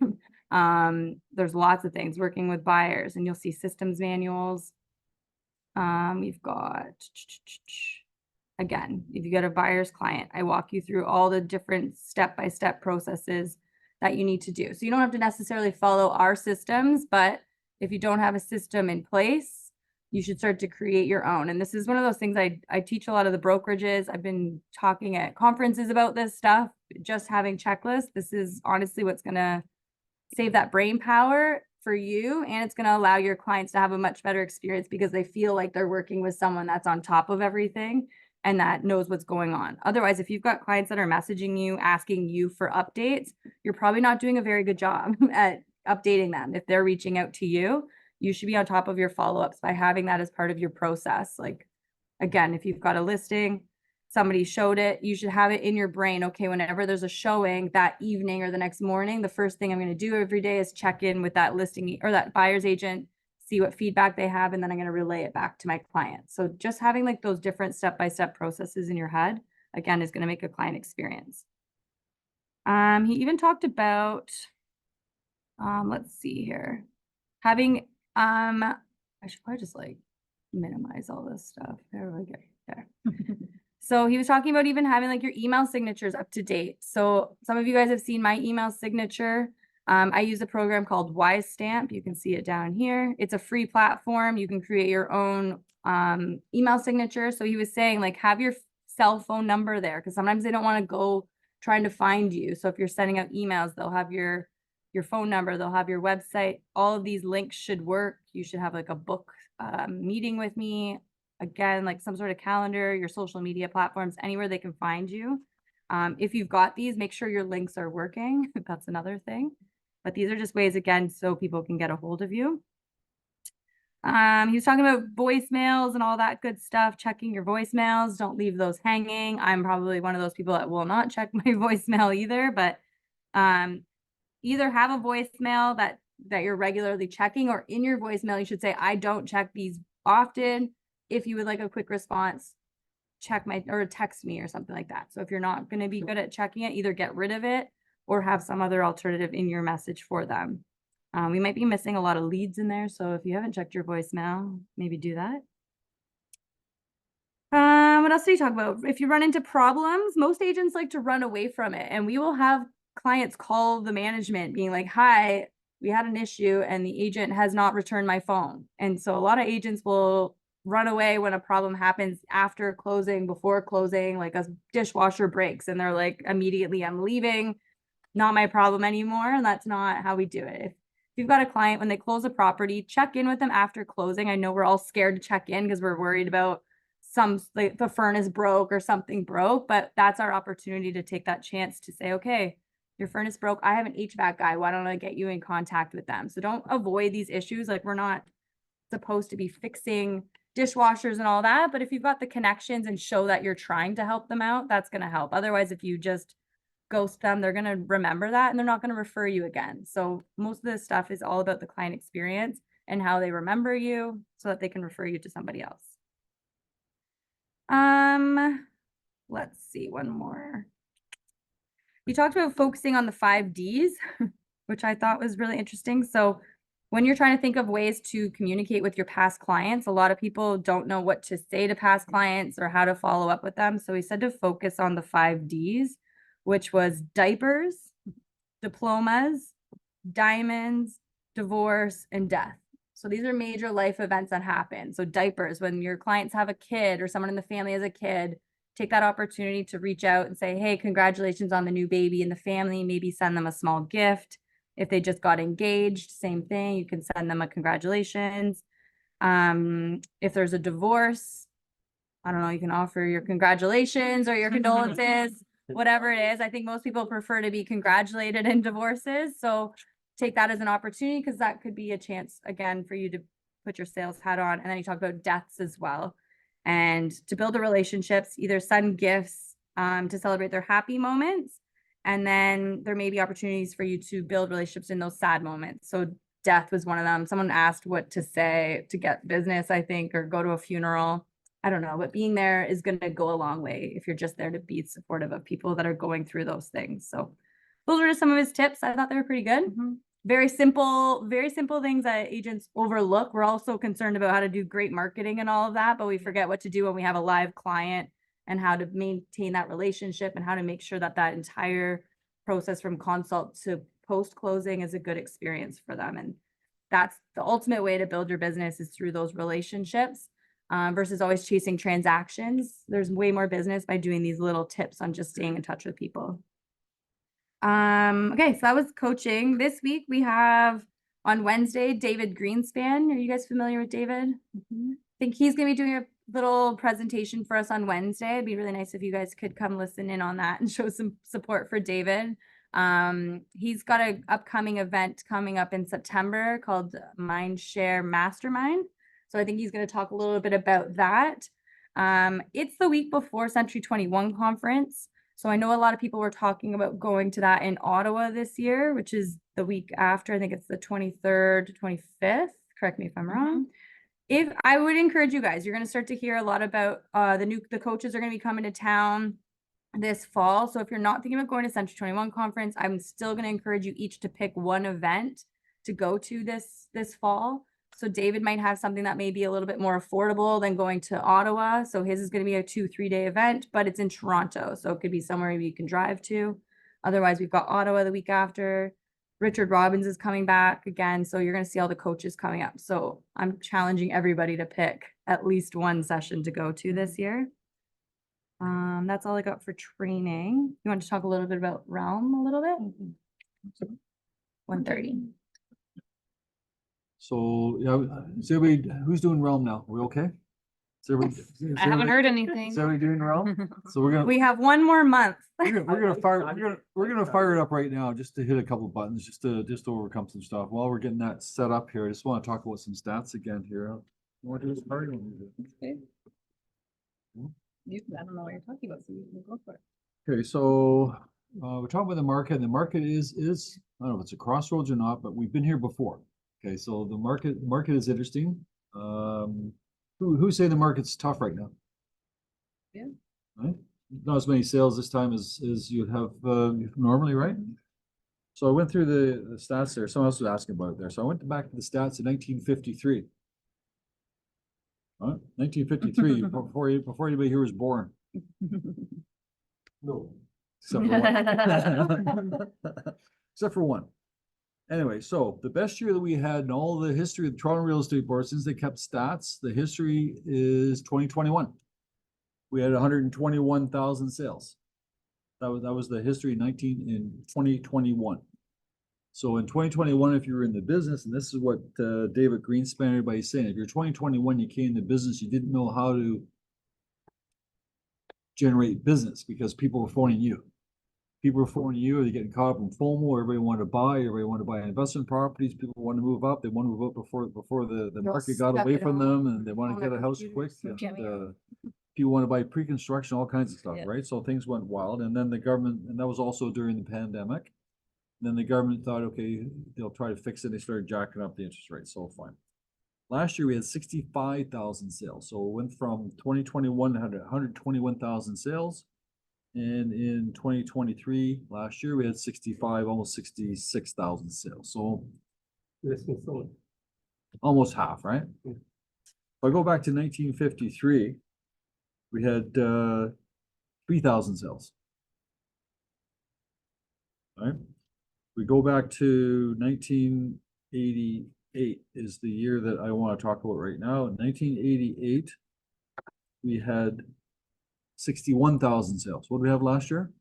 There's lots of things working with buyers, and you'll see systems manuals. We've got, again, if you get a buyer's client, I walk you through all the different step-by-step processes that you need to do. So you don't have to necessarily follow our systems, but if you don't have a system in place, you should start to create your own. And this is one of those things I teach a lot of the brokerages. I've been talking at conferences about this stuff, just having checklists. This is honestly what's going to save that brain power for you. And it's going to allow your clients to have a much better experience because they feel like they're working with someone that's on top of everything and that knows what's going on. Otherwise, if you've got clients that are messaging you, asking you for updates, you're probably not doing a very good job at updating them. If they're reaching out to you, you should be on top of your follow-ups by having that as part of your process. Like, again, if you've got a listing, somebody showed it, you should have it in your brain. Okay, whenever there's a showing that evening or the next morning, the first thing I'm going to do every day is check in with that listing or that buyer's agent, see what feedback they have, and then I'm going to relay it back to my client. So just having like those different step-by-step processes in your head, again, is going to make a client experience. He even talked about, let's see here, having, I should probably just like minimize all this stuff. There we go. There. So he was talking about even having like your email signatures up to date. So some of you guys have seen my email signature. I use a program called Wise Stamp. You can see it down here. It's a free platform. You can create your own email signature. So he was saying like have your cell phone number there because sometimes they don't want to go trying to find you. So if you're sending out emails, they'll have your phone number, they'll have your website. All of these links should work. You should have like a book meeting with me. Again, like some sort of calendar, your social media platforms, anywhere they can find you. If you've got these, make sure your links are working. That's another thing. But these are just ways, again, so people can get a hold of you. He was talking about voicemails and all that good stuff, checking your voicemails. Don't leave those hanging. I'm probably one of those people that will not check my voicemail either, but either have a voicemail that you're regularly checking, or in your voicemail, you should say, I don't check these often. If you would like a quick response, check my, or text me or something like that. So if you're not going to be good at checking it, either get rid of it or have some other alternative in your message for them. We might be missing a lot of leads in there. So if you haven't checked your voicemail, maybe do that. What else did you talk about? If you run into problems, most agents like to run away from it, and we will have clients call the management being like, hi, we had an issue and the agent has not returned my phone. And so a lot of agents will run away when a problem happens after closing, before closing, like a dishwasher breaks and they're like, immediately I'm leaving, not my problem anymore. And that's not how we do it. If you've got a client, when they close a property, check in with them after closing. I know we're all scared to check in because we're worried about like the furnace broke or something broke, but that's our opportunity to take that chance to say, okay, your furnace broke. I have an HVAC guy. Why don't I get you in contact with them? So don't avoid these issues. Like, we're not supposed to be fixing dishwashers and all that, but if you've got the connections and show that you're trying to help them out, that's going to help. Otherwise, if you just ghost them, they're going to remember that and they're not going to refer you again. So most of this stuff is all about the client experience and how they remember you so that they can refer you to somebody else. Let's see, one more. You talked about focusing on the 5 Ds, which I thought was really interesting. So when you're trying to think of ways to communicate with your past clients, a lot of people don't know what to say to past clients or how to follow up with them. So we said to focus on the 5 Ds, which was diapers, diplomas, diamonds, divorce, and death. So these are major life events that happen. So diapers, when your clients have a kid or someone in the family has a kid, take that opportunity to reach out and say, hey, congratulations on the new baby in the family. Maybe send them a small gift. If they just got engaged, same thing. You can send them a congratulations. If there's a divorce, I don't know, you can offer your congratulations or your condolences, whatever it is. I think most people prefer to be congratulated in divorces. So take that as an opportunity because that could be a chance, again, for you to put your sales hat on. And then you talk about deaths as well. And to build the relationships, either send gifts to celebrate their happy moments. And then there may be opportunities for you to build relationships in those sad moments. So death was one of them. Someone asked what to say to get business, I think, or go to a funeral. I don't know, but being there is going to go a long way if you're just there to be supportive of people that are going through those things. So those are just some of his tips. I thought they were pretty good. Mm-hmm. Very simple things that agents overlook. We're also concerned about how to do great marketing and all of that, but we forget what to do when we have a live client and how to maintain that relationship and how to make sure that that entire process from consult to post-closing is a good experience for them. And that's the ultimate way to build your business is through those relationships versus always chasing transactions. There's way more business by doing these little tips on just staying in touch with people. Okay, so that was coaching. This week we have on Wednesday, David Greenspan. Are you guys familiar with David? I think he's going to be doing a little presentation for us on Wednesday. It'd be really nice if you guys could come listen in on that and show some support for David. He's got an upcoming event coming up in September called Mindshare Mastermind. So I think he's going to talk a little bit about that. It's the week before Century 21 conference. So I know a lot of people were talking about going to that in Ottawa this year, which is the week after. I think it's the 23rd to 25th. Correct me if I'm wrong. If I would encourage you guys, you're going to start to hear a lot about the coaches are going to be coming to town this fall. So if you're not thinking about going to Century 21 conference, I'm still going to encourage you each to pick one event to go to this fall. So David might have something that may be a little bit more affordable than going to Ottawa. So his is going to be a 2-3 day event, but it's in Toronto. So it could be somewhere you can drive to. Otherwise, we've got Ottawa the week after. Richard Robbins is coming back again. So you're going to see all the coaches coming up. So I'm challenging everybody to pick at least one session to go to this year. That's all I got for training. You want to talk a little bit about Realm a little bit? 1:30. So, yeah, is everybody, who's doing Realm now? We okay? Is everybody? I haven't heard anything. Is everybody doing Realm? So we're gonna, We have one more month. we're gonna fire it up right now just to hit a couple buttons, just to overcome some stuff. While we're getting that set up here, I just want to talk about some stats again here. What is part of it? I don't know what you're talking about, so you can go for it. Okay, so we're talking about the market, and the market is I don't know if it's a crossroads or not, but we've been here before. Okay, so the market is interesting. Who's saying the market's tough right now? Yeah. Right? Not as many sales this time as you'd have normally, right? So I went through the stats there. Someone else was asking about it there. So I went back to the stats in 1953. Right? 1953, before anybody here was born. No. Except for one. Except for one. Anyway, so the best year that we had in all the history of the Toronto Real Estate Board since they kept stats, the history is 2021. We had 121,000 sales. That was the history in 2021. So in 2021, if you were in the business, and this is what David Greenspan, everybody's saying, if you're 2021, you came in the business, you didn't know how to generate business because people were phoning you. People were phoning you, or they're getting caught up in FOMO, everybody wanted to buy investment properties, people want to move up, they want to move up before the market got away from them, and they want to get a house quick. People want to buy pre-construction, all kinds of stuff, right? So things went wild, and then the government, and that was also during the pandemic. Then the government thought, okay, they'll try to fix it. They started jacking up the interest rate. So fine. Last year we had 65,000 sales. So it went from 2021 had 121,000 sales. And in 2023, last year we had 65, almost 66,000 sales. So almost half, right? If I go back to 1953, we had 3,000 sales. Right? We go back to 1988 is the year that I want to talk about right now. In 1988, we had 61,000 sales. What did we have last year?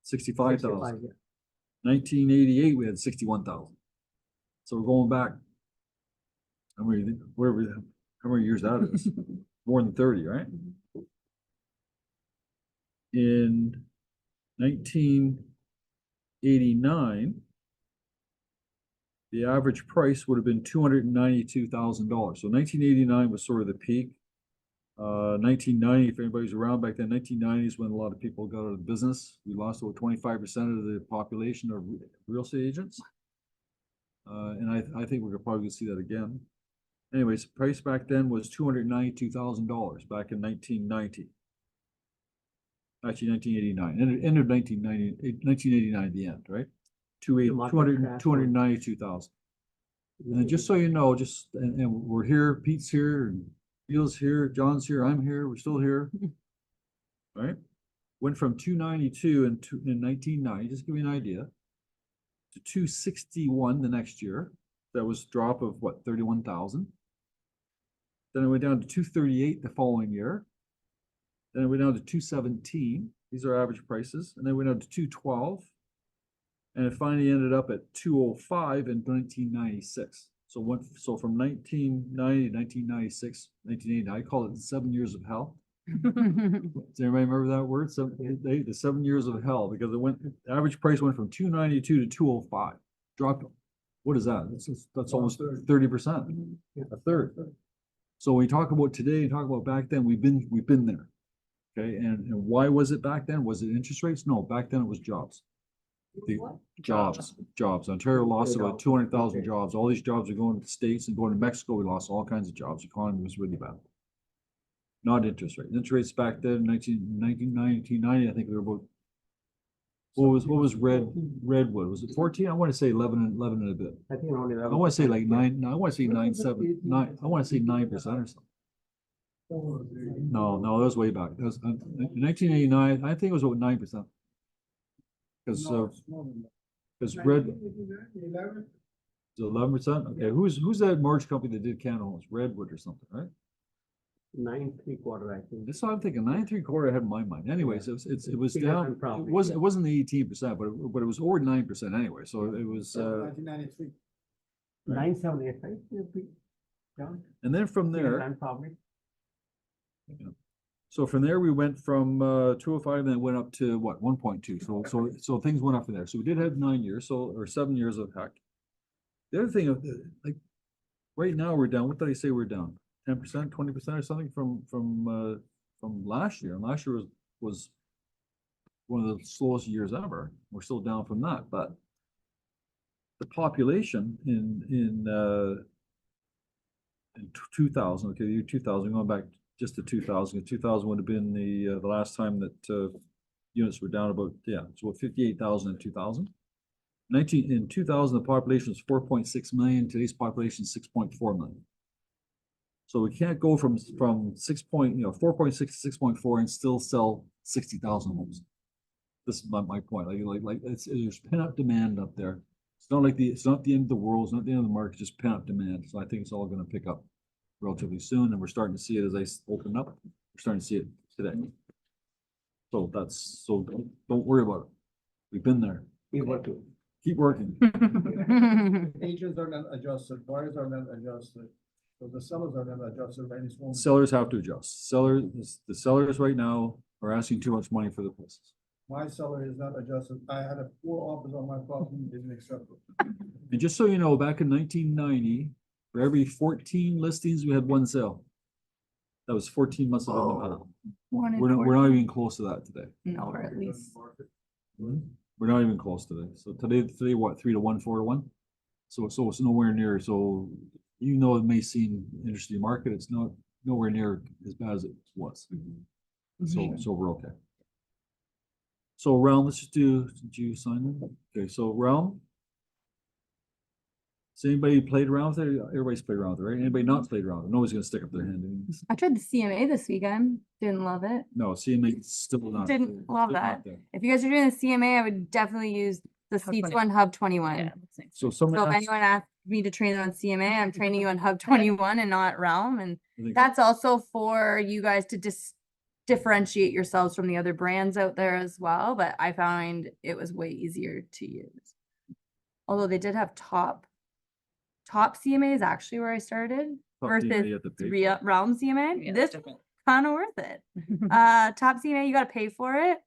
65,000. 1988, we had 61,000. So we're going back. How many years that is? More than 30, right? In 1989, the average price would have been $292,000. So 1989 was sort of the peak. 1990, if anybody's around back then, 1990 is when a lot of people got out of business. We lost over 25% of the population of real estate agents. And I think we're probably going to see that again. Anyways, the price back then was $292,000 back in 1990. Actually, 1989, end of 1989 at the end, right? 292,000. And just so you know, and we're here, Pete's here, and Bill's here, John's here, I'm here, we're still here. Right? Went from 292 in 1990, just give you an idea, to 261 the next year. That was a drop of what, 31,000. Then it went down to 238 the following year. Then it went down to 217. These are average prices. And then it went down to 212. And it finally ended up at 205 in 1996. So from 1990 to 1996, 1980, I call it the 7 years of hell. Does anybody remember that word? The 7 years of hell, because the average price went from 292 to 205. Dropped. What is that? That's almost 30%, a third. So when we talk about today and talk about back then, we've been there. Okay, and why was it back then? Was it interest rates? No, back then it was jobs. Jobs. Ontario lost about 200,000 jobs. All these jobs are going to the States and going to Mexico. We lost all kinds of jobs. The economy was really bad. Not interest rates. Interest rates back then, 1990, I think they were about, what was Redwood? Was it 14? I want to say 11 and a bit. I think around 11. I want to say like 9. No, I want to say 9, 7, 9. I want to say 9% or something. No, that was way back. That was in 1989. I think it was about 9%. Because Red is 11%. Okay, who's that merge company that did Canada Homes? Redwood or something, right? 9 3/4, I think. That's what I'm thinking. 9 3/4 I had in my mind. Anyways, it was Yeah, down. It probably, wasn't the 18%, but it was over 9% anyway. So it was 1993. 978, right? John? and then from there. And probably. So from there, we went from 205 and then went up to what, 1.2. So things went up from there. So we did have 9 years, or 7 years of heck. The other thing, like right now we're down. What did I say we're down? 10%, 20% or something from last year. And last year was one of the slowest years ever. We're still down from that, but the population in 2000, okay, year 2000, going back just to 2000. 2000 would have been the last time that units were down about, it's about 58,000 in 2000. In 2000, the population was 4.6 million. Today's population is 6.4 million. So we can't go from 4.6 to 6.4 and still sell 60,000 homes. This is my point. Like there's pent-up demand up there. It's not the end of the world. It's not the end of the market. Just pent-up demand. So I think it's all going to pick up relatively soon, and we're starting to see it as I open up. We're starting to see it today. So don't worry about it. We've been there. Keep working. Agents are not adjusted, buyers are not adjusted, so the sellers are not adjusted by any small. Sellers have to adjust. The sellers right now are asking too much money for the places. My seller is not adjusted. I had 4 offers on my property, didn't accept it. And just so you know, back in 1990, for every 14 listings, we had 1 sale. That was 14 months of inventory. We're not even close to that today. No, or at least. We're not even close to that. So today what, 3 to 1, 4 to 1? So it's nowhere near. So even though it may seem interesting market, it's nowhere near as bad as it was. So we're okay. So Realm, let's just did you sign in? Okay, so Realm. Has anybody played around with it? Everybody's played around with it, right? Anybody not played around with it? Nobody's gonna stick up their hand. I tried the CMA this weekend. Didn't love it. No, CMA still not. Didn't love still that. not there. If you guys are doing the CMA, I would definitely use the Hub Seats 20. One Hub 21. Yeah, looks like- So So somebody if asked, anyone asked me to train on CMA, I'm training you on Hub 21 and not Realm. And I think- that's also for you guys to differentiate yourselves from the other brands out there as well. But I found it was way easier to use. Although they did have top CMA is actually where I started top versus CMA at the page. Realm CMA. Yeah, This it's different. kind of worth it. Top CMA, you got to pay for it.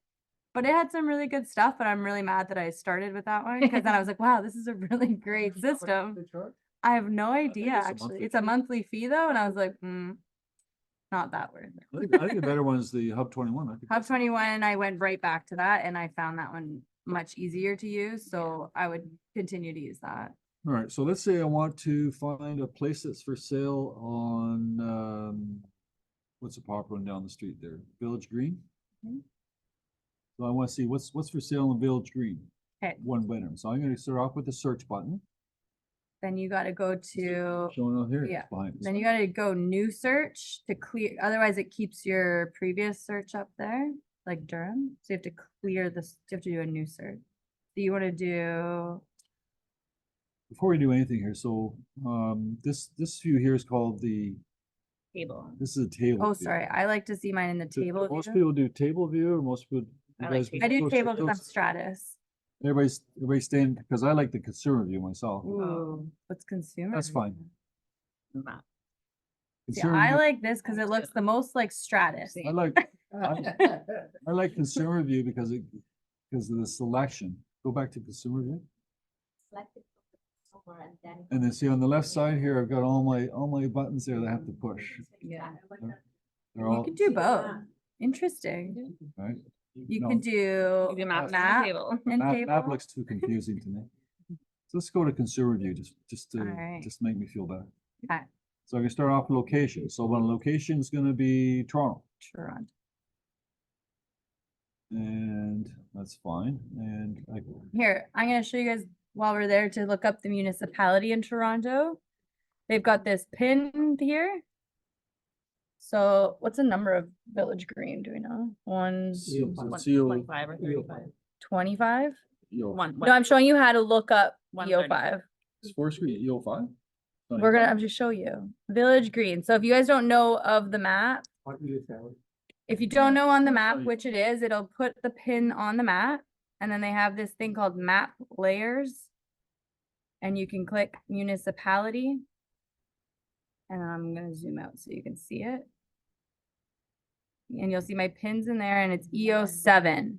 But it had some really good stuff, but I'm really mad that I started with that one because then I was like, wow, this is a really great system. They charge? I have no idea, it's a actually. monthly It's a fee. monthly fee though, and I was like, not that worth it. I think the better one is the Hub 21. I think Hub 21, I went right back to that and I found that one much easier to use, so I would continue to use that. All right, so let's say I want to find a place that's for sale on, what's the popular one down the street there? Village Green? Mhm. So I want to see what's for sale in Village Green. Okay. 1 bedroom. So I'm going to start off with the search button. Then you got to go to, Showing out here. yeah. It's behind us. then you got to go new search to clear, otherwise it keeps your previous search up there, like Durham. So you have to clear this, you have to do a new search. So you want to do before we do anything here, so, this view here is called Table. this is a table. Oh, view. sorry. I like to see mine in the Do table most view. people do table view, or most people? I you like guys- table. I do those- table because I'm those- Stratus. Everybody's staying, because I like the consumer view myself. Ooh, what's consumer? That's fine. Map. See, Consumer I view- like this because it looks the most like Stratus. I like, I like consumer view because because of the selection. Go back to consumer view. Select it over and then. And then see on the left side here, I've got all my buttons there that I have to push. Yeah. They're You all, could do both. Interesting. right? You No, can do You do map map and table. and Map table. looks too confusing to me. So let's go to consumer view, just Alright. to make me feel better. Okay. So I can start off with location. So one location is gonna be Toronto, Toronto. and that's fine. And I, Here, I'm gonna show you guys while we're there to look up the municipality in Toronto. They've got this pinned here. So what's the number of Village Green? Do we know? One, CO 25 or 35. 25? One. No, I'm showing you how to look up 135. EO5. Is 4th Street EO5? We're gonna, I'm just show you. Village Green. So if you guys don't know of the map, if you don't know on the map which it is, it'll put the pin on the map. And then they have this thing called map layers. And you can click municipality. And I'm gonna zoom out so you can see it. And you'll see my pins in there and it's EO7.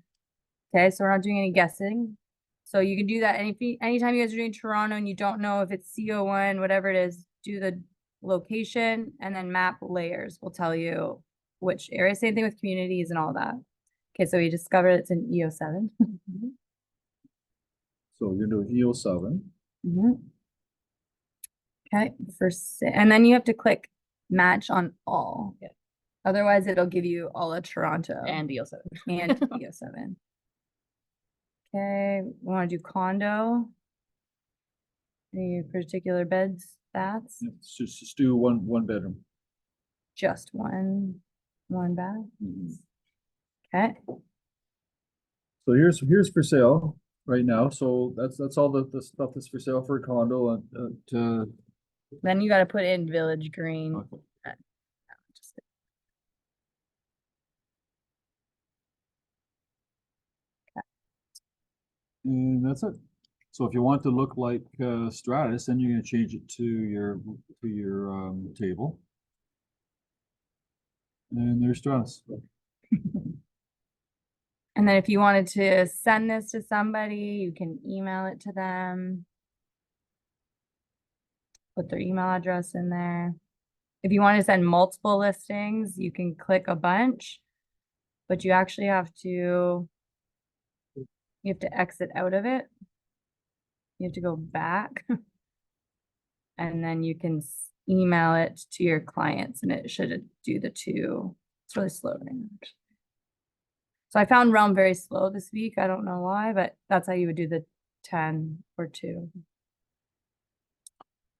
Okay, so we're not doing any guessing. So you can do that anytime you guys are doing Toronto and you don't know if it's CO1, whatever it is, do the location and then map layers will tell you which area. Same thing with communities and all that. Okay, so we discovered it's in EO7. So you're doing EO7. Mhm. Okay, and then you have to click match on all. Yeah. Otherwise, it'll give you all of Toronto And the also. and EO7. Okay, we want to do condo. Any particular beds, baths? It's just do one bedroom. Just one bath. Mhm. Okay, So here's for sale right now. So that's all the stuff that's for sale for a condo and then you got to put in Village Green. okay. Just- And that's it. So if you want to look like Stratus, then you're gonna change it to your table. And there's Stratus. And then if you wanted to send this to somebody, you can email it to them. Put their email address in there. If you want to send multiple listings, you can click a bunch. But you actually have to exit out of it. You have to go back. And then you can email it to your clients and it should do the two. It's really slow right now, actually. So I found Realm very slow this week. I don't know why, but that's how you would do the 10 or 2.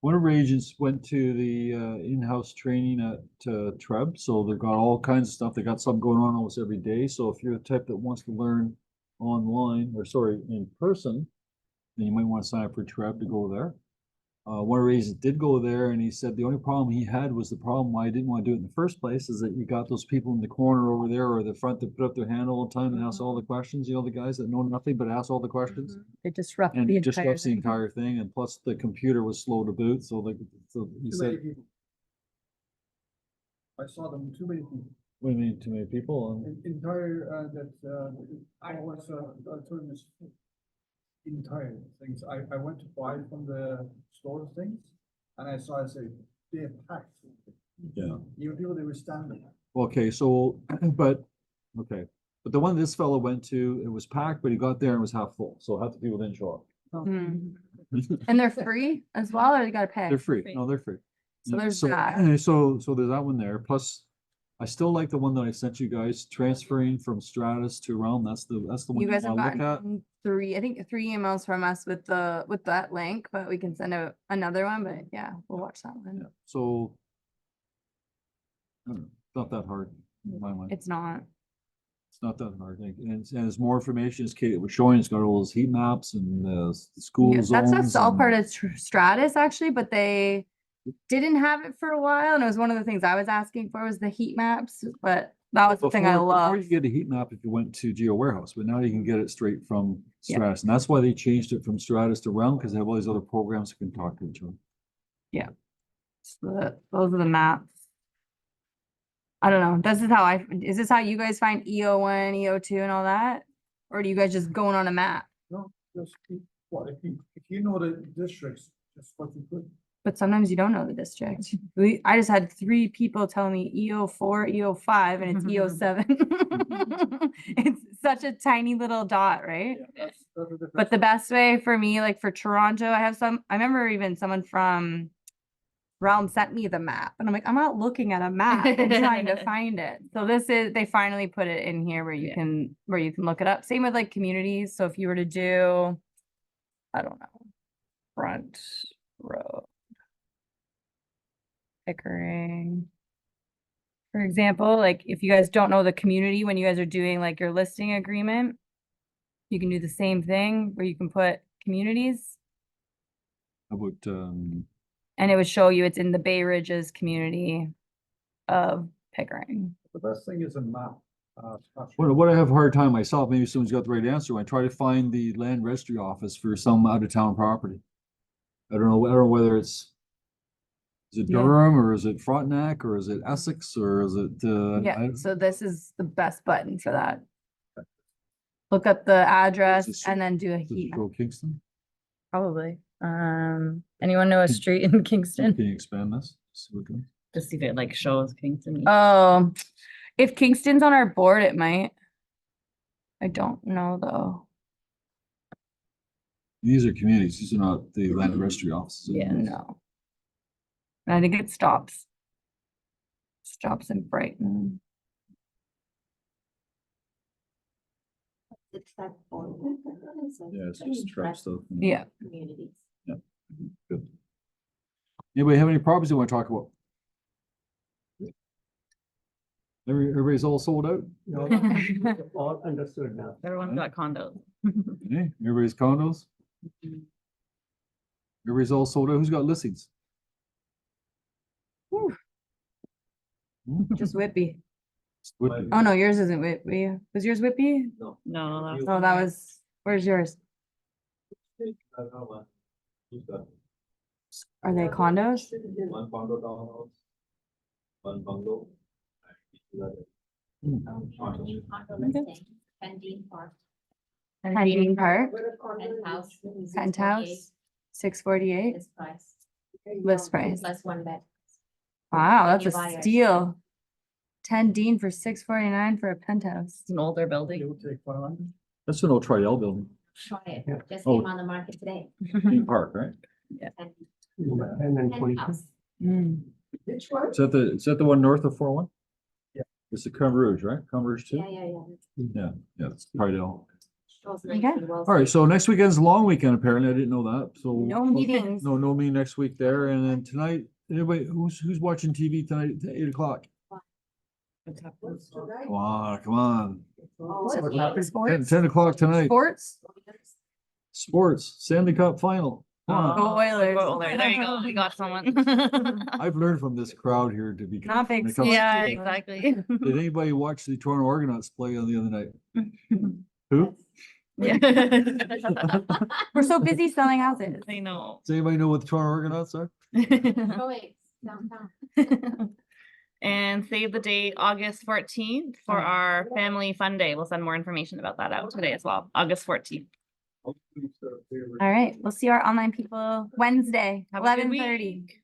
One of our agents went to the in-house training at Treb, so they've got all kinds of stuff. They got something going on almost every day. So if you're the type that wants to learn online, or sorry, in person, then you might want to sign up for Treb to go there. One of our agents did go there, and he said the only problem he had was the problem why I didn't want to do it in the first place is that you got those people in the corner over there or the front that put up their hand all the time and ask all the questions. You know, the guys that know nothing but ask all the questions. It disrupts And the it entire disrupts the thing. entire thing, and plus the computer was slow to boot, so like, so he Too many said, people. I saw them, too many people. what do you mean, too many people? Entire, I was, telling this entire things. I went to buy from the store things and I saw, I say, they're packed. Yeah. Even people, they were standing. Okay, so, okay, but the one this fellow went to, it was packed, but he got there and it was half full, so half the people didn't show Hmm. up. And they're free as well, or you gotta pay? They're free, no, they're free. So there's So, that. so there's that one there, plus I still like the one that I sent you guys, transferring from Stratus to Realm, that's the one You you guys have wanna look at. gotten 3, I think 3 emails from us with that link, but we can send out another one, but yeah, we'll watch that one. Yeah, so. I don't know, not that hard, in my mind. It's not. It's not that hard, I think. And there's more information, as Kate was showing, it's got all those heat maps and the school Yeah, zones. that's all part and- of Stratus actually, but they didn't have it for a while, and it was one of the things I was asking for was the heat maps, but that was the thing I Before love. you get a heat map if you went to Geo Warehouse, but now you can get it straight from Yeah. Stratus. And that's why they changed it from Stratus to Realm, because they have all these other programs that can talk to each other. So those are the maps. I don't know. Is this how you guys find EO1, EO2 and all that? Or do you guys just going on a map? No, just, well, if you know the districts, just what you put. But sometimes you don't know the district. I just had 3 people tell me EO4, EO5, and it's EO7. It's such a tiny little dot, right? That's a different. But the best way for me, like for Toronto, I remember even someone from Realm sent me the map and I'm like, I'm not looking at a map and trying to find it. So they finally put it in here where you can look it up. Same with like communities. So if you were to do, I don't know, Front Row, Pickering, for example, like if you guys don't know the community, when you guys are doing like your listing agreement, you can do the same thing where you can put communities How about, and it would show you it's in the Bay Ridges community of Pickering. The best thing is a map. what I have a hard time myself, maybe someone's got the right answer, when I try to find the land registry office for some out of town property. I don't know whether is it Yeah. Durham or is it Frontenac or is it Essex or is it, Yeah, so this is the best button for that. Look up the address this- and then do a does it heat map. show Kingston? Probably. Anyone know a street in Kingston? Can you expand this? See what it- Just see if it like shows Kingston. If Kingston's on our board, it might. I don't know though. These are communities, these are not the land registry offices. Yeah, no. I think it stops. Stops in Brighton. It's that form. Yeah, it's just track stuff. Yeah. Communities. Good. Anybody have any properties they want to talk about? Everybody's all sold out? All understood now. Everyone's got condos. Okay, everybody's condos? Everybody's all sold out. Who's got listings? Whew. Hmm? Just Whitby. Would be. Oh, no, yours isn't Whitby. Was yours Whitby? No. No, that's. Oh, that was, where's yours? Are they condos? One condo townhouse, one bungalow. Pending Park. Pending Park, Penthouse. Penthouse, 648, This price. list price. Plus one bed. Wow, When that's you a buy yours. steal. 10 Dean for 649 for a penthouse. It's an older building. It would take 500. That's an old Tridell building, Try it. Just Oh. came on the market today. Dean Park, right? And then Penthouse. Mm. Which one? Is that the one north of 401? Yeah. It's the Converge, right? Converge too? Yeah. Yeah, it's Tridell. Shows Okay. nice and well All right, set. so next weekend's a long weekend, apparently. I didn't know that, so. No meetings. No meeting next week there, and then tonight, anybody, who's watching TV tonight at 8 o'clock? Come on. Sports? 10 o'clock tonight, Sports? sports, Stanley Cup final. Come on. Go Oilers. Go Oilers. There you go. We got someone. I've learned from this crowd here to be. Not big when it comes to Yeah, sports. exactly. Did anybody watch the Toronto Argonauts play on the other night? Who? Yeah. We're so busy selling houses. I know. Does anybody know what the Toronto Argonauts are? Oh, wait, downtown. And save the date, August 14th for our family fun day. We'll send more information about that out today as well, August 14th. All right, we'll see our online people Wednesday, Have a good 11:30. week.